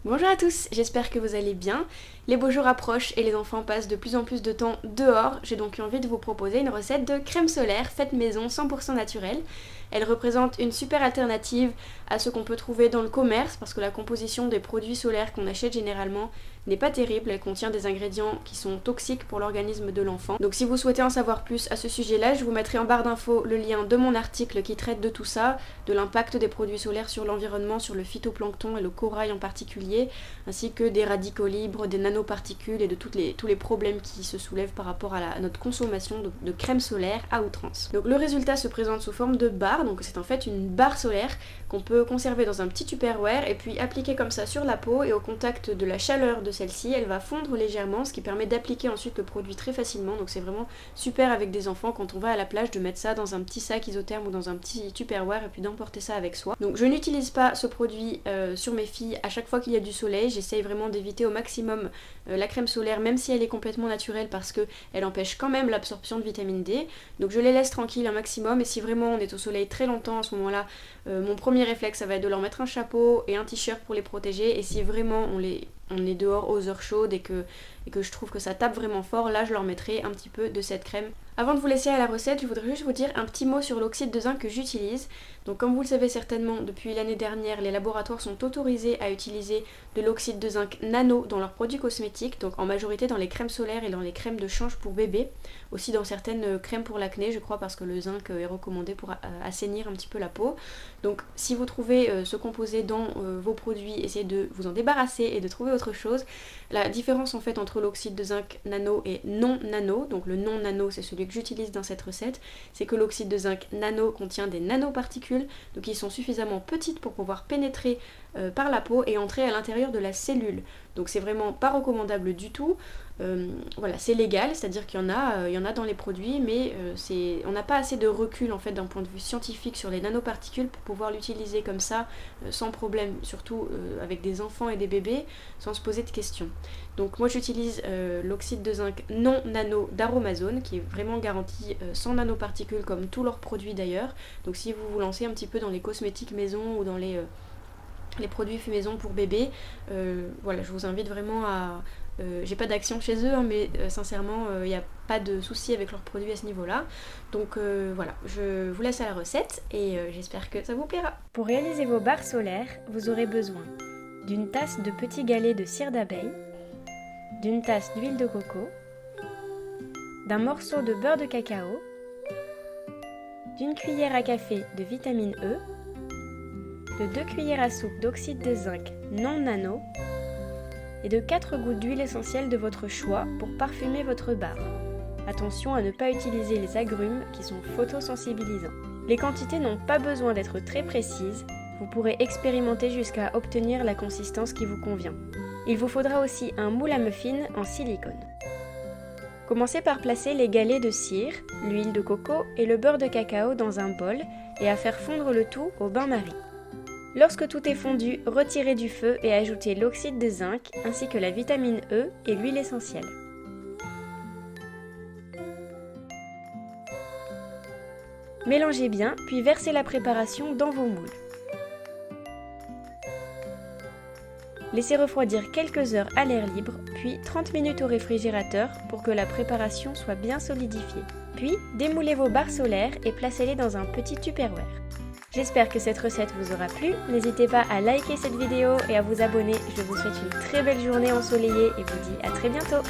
Bonjour à tous, j'espère que vous allez bien. Les beaux jours approchent et les enfants passent de plus en plus de temps dehors. J'ai donc eu envie de vous proposer une recette de crème solaire faite maison 100% naturelle. Elle représente une super alternative à ce qu'on peut trouver dans le commerce parce que la composition des produits solaires qu'on achète généralement n'est pas terrible. Elle contient des ingrédients qui sont toxiques pour l'organisme de l'enfant. Donc si vous souhaitez en savoir plus à ce sujet-là, je vous mettrai en barre d'infos le lien de mon article qui traite de tout ça, de l'impact des produits solaires sur l'environnement, sur le phytoplancton et le corail en particulier, ainsi que des radicaux libres, des nanoparticules et de tous les problèmes qui se soulèvent par rapport à notre consommation de crème solaire à outrance. Donc le résultat se présente sous forme de barre, donc c'est en fait une barre solaire qu'on peut conserver dans un petit tupperware et puis appliquer comme ça sur la peau, et au contact de la chaleur de celle-ci, elle va fondre légèrement, ce qui permet d'appliquer ensuite le produit très facilement. Donc c'est vraiment super avec des enfants quand on va à la plage de mettre ça dans un petit sac isotherme ou dans un petit tupperware et puis d'emporter ça avec soi. Donc je n'utilise pas ce produit sur mes filles à chaque fois qu'il y a du soleil. J'essaye vraiment d'éviter au maximum la crème solaire, même si elle est complètement naturelle, parce qu'elle empêche quand même l'absorption de vitamine D. Donc je les laisse tranquilles un maximum, et si vraiment on est au soleil très longtemps à ce moment-là, mon premier réflexe ça va être de leur mettre un chapeau et un t-shirt pour les protéger. Et si vraiment on est dehors aux heures chaudes et que je trouve que ça tape vraiment fort, là je leur mettrai un petit peu de cette crème. Avant de vous laisser à la recette, je voudrais juste vous dire un petit mot sur l'oxyde de zinc que j'utilise. Donc comme vous le savez certainement, depuis l'année dernière, les laboratoires sont autorisés à utiliser de l'oxyde de zinc nano dans leurs produits cosmétiques, donc en majorité dans les crèmes solaires et dans les crèmes de change pour bébé, aussi dans certaines crèmes pour l'acné je crois, parce que le zinc est recommandé pour assainir un petit peu la peau. Donc si vous trouvez ce composé dans vos produits, essayez de vous en débarrasser et de trouver autre chose. La différence en fait entre l'oxyde de zinc nano et non nano, donc le non nano c'est celui que j'utilise dans cette recette, c'est que l'oxyde de zinc nano contient des nanoparticules, donc qui sont suffisamment petites pour pouvoir pénétrer par la peau et entrer à l'intérieur de la cellule. Donc c'est vraiment pas recommandable du tout. Voilà, c'est légal, c'est-à-dire qu'il y en a dans les produits, mais on n'a pas assez de recul en fait d'un point de vue scientifique sur les nanoparticules pour pouvoir l'utiliser comme ça sans problème, surtout avec des enfants et des bébés, sans se poser de questions. Donc moi j'utilise l'oxyde de zinc non nano d'Aromazone, qui est vraiment garanti sans nanoparticules comme tous leurs produits d'ailleurs. Donc si vous vous lancez un petit peu dans les cosmétiques maison ou dans les produits faits maison pour bébé, voilà, je vous invite vraiment à... j'ai pas d'action chez eux, hein, mais sincèrement, il n'y a pas de souci avec leurs produits à ce niveau-là. Donc voilà, je vous laisse à la recette et j'espère que ça vous plaira. Pour réaliser vos barres solaires, vous aurez besoin d'une tasse de petits galets de cire d'abeille, d'une tasse d'huile de coco, d'un morceau de beurre de cacao, d'une cuillère à café de vitamine E, de 2 cuillères à soupe d'oxyde de zinc non nano et de 4 gouttes d'huile essentielle de votre choix pour parfumer votre barre. Attention à ne pas utiliser les agrumes qui sont photosensibilisants. Les quantités n'ont pas besoin d'être très précises, vous pourrez expérimenter jusqu'à obtenir la consistance qui vous convient. Il vous faudra aussi un moule à muffins en silicone. Commencez par placer les galets de cire, l'huile de coco et le beurre de cacao dans un bol et à faire fondre le tout au bain-marie. Lorsque tout est fondu, retirez du feu et ajoutez l'oxyde de zinc ainsi que la vitamine E et l'huile essentielle. Mélangez bien, puis versez la préparation dans vos moules. Laissez refroidir quelques heures à l'air libre, puis 30 minutes au réfrigérateur pour que la préparation soit bien solidifiée. Puis, démoulez vos barres solaires et placez-les dans un petit tupperware. J'espère que cette recette vous aura plu. N'hésitez pas à liker cette vidéo et à vous abonner. Je vous souhaite une très belle journée ensoleillée et vous dis à très bientôt.